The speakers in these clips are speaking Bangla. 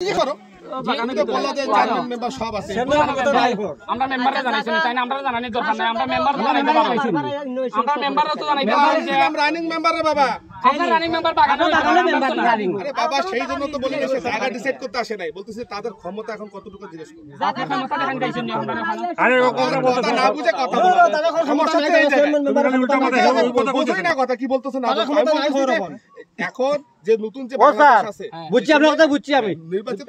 কি করো বাগানে তো বলা যায় চেয়ারম্যান মেম্বার সব আছে আমরা মেম্বারে জানাইছি না তাই না আমরা জানানি দরকার নাই আমরা মেম্বার জানাইতে পারবো আমরা মেম্বারও তো জানাইতে পারবো যে আমরা রানিং মেম্বার রে বাবা আমরা রানিং মেম্বার বাগানে মেম্বার রানিং আরে বাবা সেই জন্য তো বলি না সে জায়গা ডিসাইড করতে আসে নাই বলতেছে তাদের ক্ষমতা এখন কতটুকু জিজ্ঞেস করো আপনি ক্ষমতা দেখান দিয়েছেন নি আমরা আরে কথা না বুঝে কথা বলো সমস্যা নেই চেয়ারম্যান মেম্বার বুঝুই না কথা কি বলতেছ না এখন যে নতুন যে বাংলাদেশ আছে বুঝছি আপনার কথা বুঝছি আমি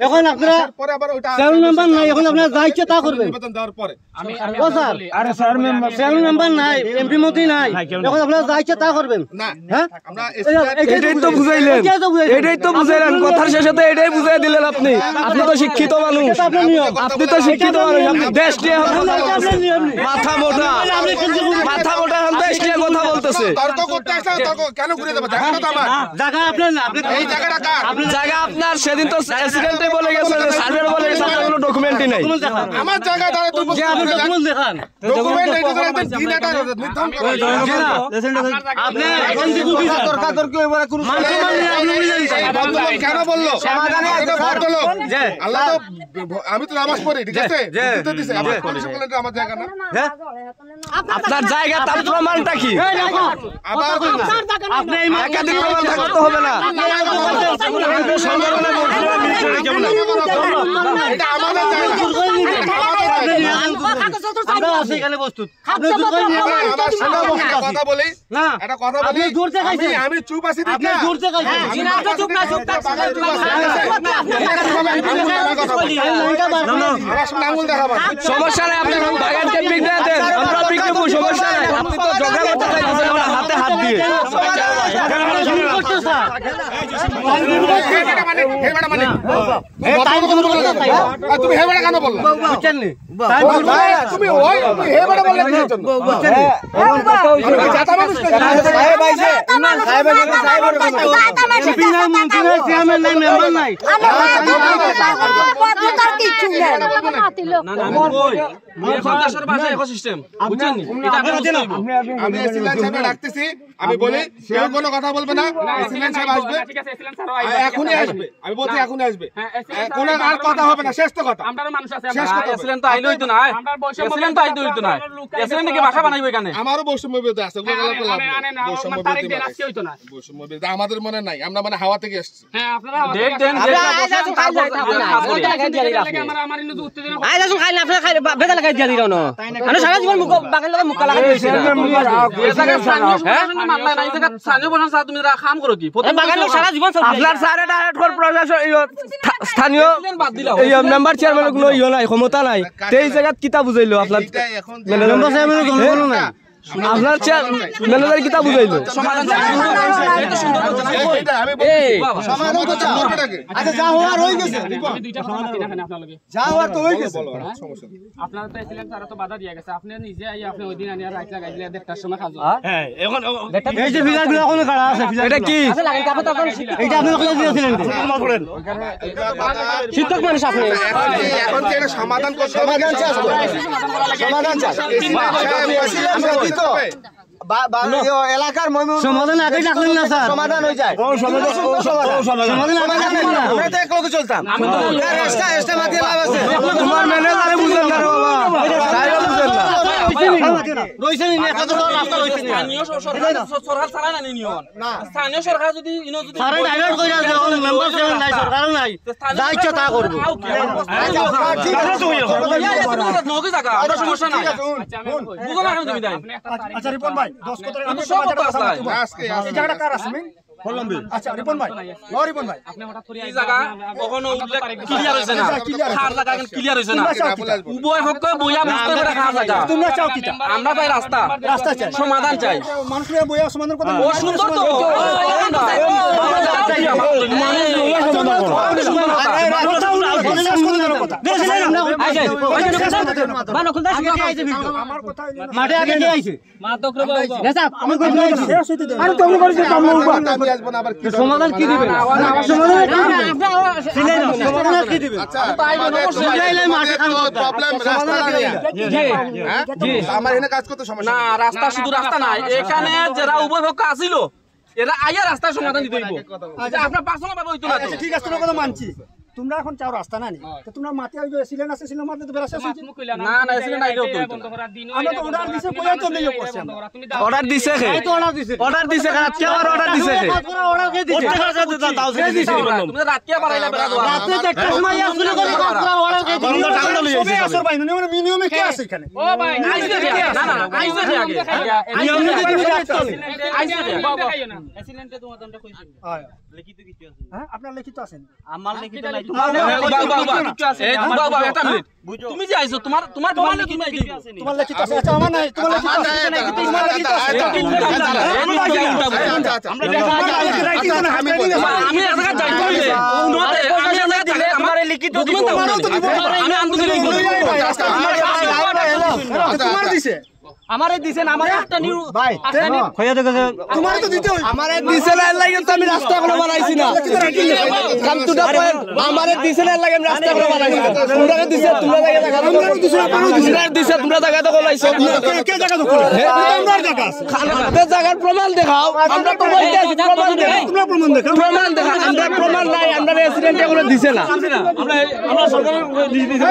এখন আপনারা পরে আবার ওটা চেয়ারম্যান মেম্বার নাই এখন আপনারা যা ইচ্ছা তা করবেন নির্বাচন দেওয়ার পরে আমি ও স্যার আরে স্যার মেম্বার চেয়ারম্যান মেম্বার নাই এমপি মন্ত্রী নাই এখন আপনারা যা ইচ্ছা তা করবেন না হ্যাঁ আমরা এটাই তো বুঝাইলেন এটাই তো বুঝাইলেন কথার শেষে তো এটাই বুঝাই দিলেন আপনি আপনি তো শিক্ষিত মানুষ আপনি তো শিক্ষিত মানুষ আপনি দেশ নিয়ে মাথা মোটা এখন দেশ নিয়ে কথা বলতেছে তর্ক করতে আসলে তর্ক কেন ঘুরে যাবে জায়গাটা তো আমার জায়গা আপনার না আপনি এই জায়গাটা কার জায়গা আপনার সেদিন তো প্রেসিডেন্টে বলে গেছে যে সার্ভের বলে গেছে আপনার কোনো ডকুমেন্টই নাই আমার জায়গা দাঁড়ায় তুই যে আপনি ডকুমেন্ট দেখান ডকুমেন্ট এটা তো একদম দিন এটা নির্ধারণ করা আপনি এখন যে বিচার দরকার এবারে কোন সম্মান নেই আপনি বুঝেন কেন বললো সমাধানে এটা ভদ্রলোক আল্লাহ তো আমি তো নামাজ পড়ি ঠিক আছে তো দিছে আমার কমিশন বলেন আমার জায়গা না আপনার জায়গা তার প্রমাণটা কি আবার আপনি এই একাধিক প্রমাণ থাকতে হবে না এটা আমাদের জায়গা আমরা আছি এখানে প্রস্তুত আপনি জোর করে আমার সামনে কথা বলি না এটা কথা বলি আপনি জোর দেখাইছেন আমি চুপ আছি ঠিক আপনি না জোর দেখাইছেন জিনা তো চুপ না চুপ থাক আমার সামনে আঙুল দেখাবা সমস্যা নাই আপনি বাগানকে পিকটা দেন আমরা পিক দেব সমস্যা নাই আপনি তো জগা করতে চাইছেন আমরা হাতে হাত দিয়ে শুরু করতে স্যার তুমি হে বেড়া কেন বললো বুঝছেন নি তুমি ওই হে বেড়া বললে কি জন্য বুঝছেন নি জাতা মানুষ এমপি নাই মন্ত্রী নাই চেয়ারম্যান নাই মেম্বার নাই আমি এসিলেন সাহেব ডাকতেছি আমি বলি কেউ কোনো কথা বলবে না এসিলেন সাহেব আসবে ঠিক আছে এসিলেন স্যার এখনই আসবে আমি বলছি এখনই আসবে কোনো আর কথা হবে না শেষ তো কথা আমরার মানুষ আছে শেষ কথা এসিলেন তো আইলো হইতো না এসিলেন তো আইতো হইতো না এসিলেন নাকি ভাষা বানাইবো এখানে আমারও বৈষম্য বিরোধী আছে বৈষম্য বিরোধী বৈষম্য বিরোধী আমাদের মনে নাই আমরা মানে হাওয়া থেকে এসেছি হ্যাঁ আপনারা ডেট দেন আমার ইন্দু উত্তেজনা আইলা শুন খাইলা আপনি খাইলা বেদা লাগাই দিয়া দিল না আমি সারা জীবন মুখ বাগান লাগা মুখ লাগাই দিছি মানলাই নাই জায়গা স্থানীয় প্রশাসন স্যার তুমি কাম করো কি বাগান সারা জীবন চলছে আপনার স্যারে ডাইরেক্ট কোন প্রশাসন স্থানীয় বাদ দিলা এই মেম্বার চেয়ারম্যানের কোনো ইয়ে নাই ক্ষমতা নাই এই জায়গাত কিতা বুঝাইলো আপনার এখন মেম্বার চেয়ারম্যানের জনগণ না আপনার ম্যানেজার কিতা বুঝাইলো সমাধান সমাধান তো করবে নাকি আচ্ছা যা হওয়ার হই গেছে আমি দুইটা কথা মাতি না আপনার লগে যা হওয়ার তো হই গেছে সমস্যা নেই আপনারা তো এসিলেন স্যার তো বাধা দিয়া গেছে আপনি নিজে আই আপনি ওই দিন আনিয়া রাইট লাগাই দিলে দেড়টার সময় খাজো হ্যাঁ এখন এই যে ফিগার গুলো কোন কারা আছে এটা কি এইটা আপনি কত দিয়েছিলেন শিক্ষক মানুষ আপনি এখন কি এটা সমাধান করতে সমাধান চাই সমাধান চাই এলাকার সমাধান আগে ডাকলেন না স্যার সমাধান হয়ে যায় সমাধান আগে ডাকলেন না আমরা তো এক লগে চলতাম আমি তো এক্সট্রা মাটিয়ে লাভ আছে তোমার ম্যানেজারে বুঝলেন না বাবা তাই বুঝলেন না রইছে নি একটা তো রাস্তা রইছে নি স্থানীয় সরকার ছাড়া না নিয়ন না স্থানীয় সরকার যদি ইনো যদি সারা ডাইভার্ট কইরা আছে এখন মেম্বার চেয়ারম্যান নাই সরকার নাই যা ইচ্ছা তা করব ঠিক আছে নগি জায়গা আমরা সমস্যা নাই আচ্ছা আমি বুঝো না তুমি দেন আপনি একটা তারিখ আচ্ছা রিপন ভাই 10 কথা আমি সব কথা আসলাই আজকে এই জায়গাটা কার আছে মিন বললামবি আচ্ছা রিপন ভাই রিপন ভাই আপনি হঠাৎ করে এই জায়গা কখনো উল্লেখ ক্লিয়ার হইছে না খার জায়গা ক্লিয়ার হইছে না উভয় পক্ষ বইয়া বুঝতে পারে খার জায়গা তোমরা চাও কিটা আমরা চাই রাস্তা রাস্তা চাই সমাধান চাই মানুষের বইয়া সমাধান কথা ও সুন্দর তো আমার কথা মাঠে আগে কে আইছে আমি কই শেষ হইতে দেন আরে তুমি করেছ কাম আমি আসবো না আবার কি সমাধান কি দিবেন সমাধান কি দিবেন আচ্ছা মাঠে প্রবলেম রাস্তা নিয়ে জি আমার এখানে কাজ করতে সমস্যা না রাস্তা শুধু রাস্তা নাই এখানে যারা উভয় পক্ষ আছিল এরা আইয়া রাস্তার সমাধান দিতে হইব আচ্ছা আপনার পার্সোনাল ভাবে হইতো না ঠিক আছে তোমার কথা মানছি তোমরা এখন চাও রাস্তা না নি তো তোমরা মাতে ওই যে সিলেন আছে সিলেন মাতে তো বেরাসে আছে না না এসে নাই রে তো আমরা তো অর্ডার দিছে কইয়া তো নেই করছি অর্ডার দিছে কে অর্ডার দিছে কে কে অর্ডার দিছে কে অর্ডার কে দিছে দাও কে দিছে তুমি রাতে বাড়াইলা বেড়া রাতে একটা সময় আসলে করে অর্ডার কে দিছে সবে আসর ভাই মিনিমামে কি আছে এখানে ও ভাই আইছে না না আইছে আগে নিয়ম নীতি তুমি রাখতে আইছে দেখাইও না অ্যাক্সিডেন্টে তোমার দন্ড কইছিল হ্যাঁ লিখিত কিছু আছে হ্যাঁ আপনার লিখিত আছেন আমার লিখিত নাই এই বাবা একটা মিনিট তুমি যে আইছো তোমার প্রমাণ কি নাই তোমার লিখিত আছে আচ্ছা আমার নাই তোমার লিখিত আছে তোমার লিখিত আছে আমি এক জায়গা যাইতে হইলে আমি এক জায়গা দিলে আমার লিখিত আমি আন্দোলন তোমার দিছে আমারে দিছেন আমার একটা নিউ ভাই তোমার তো দিতে হইছে আমারে দিছে না লাগে তো আমি রাস্তা কোনো বানাইছি না কাম টুটা পয়েন্ট আমারে দিছে না লাগে আমি রাস্তা কোনো বানাইছি না তোমরা দিছে তোমরা জায়গা দেখা তোমরা দিছে তোমরা জায়গা তো কইলাইছো কে জায়গা তো করে আমার জায়গা আছে খানাতে জায়গার প্রমাণ দেখাও আমরা তো বলতে আছি প্রমাণ দেখাও তোমরা প্রমাণ দেখো প্রমাণ দেখা আমরা প্রমাণ নাই আমরা রেসিডেন্ট এগুলো দিছে না আমরা সরকারের দিছে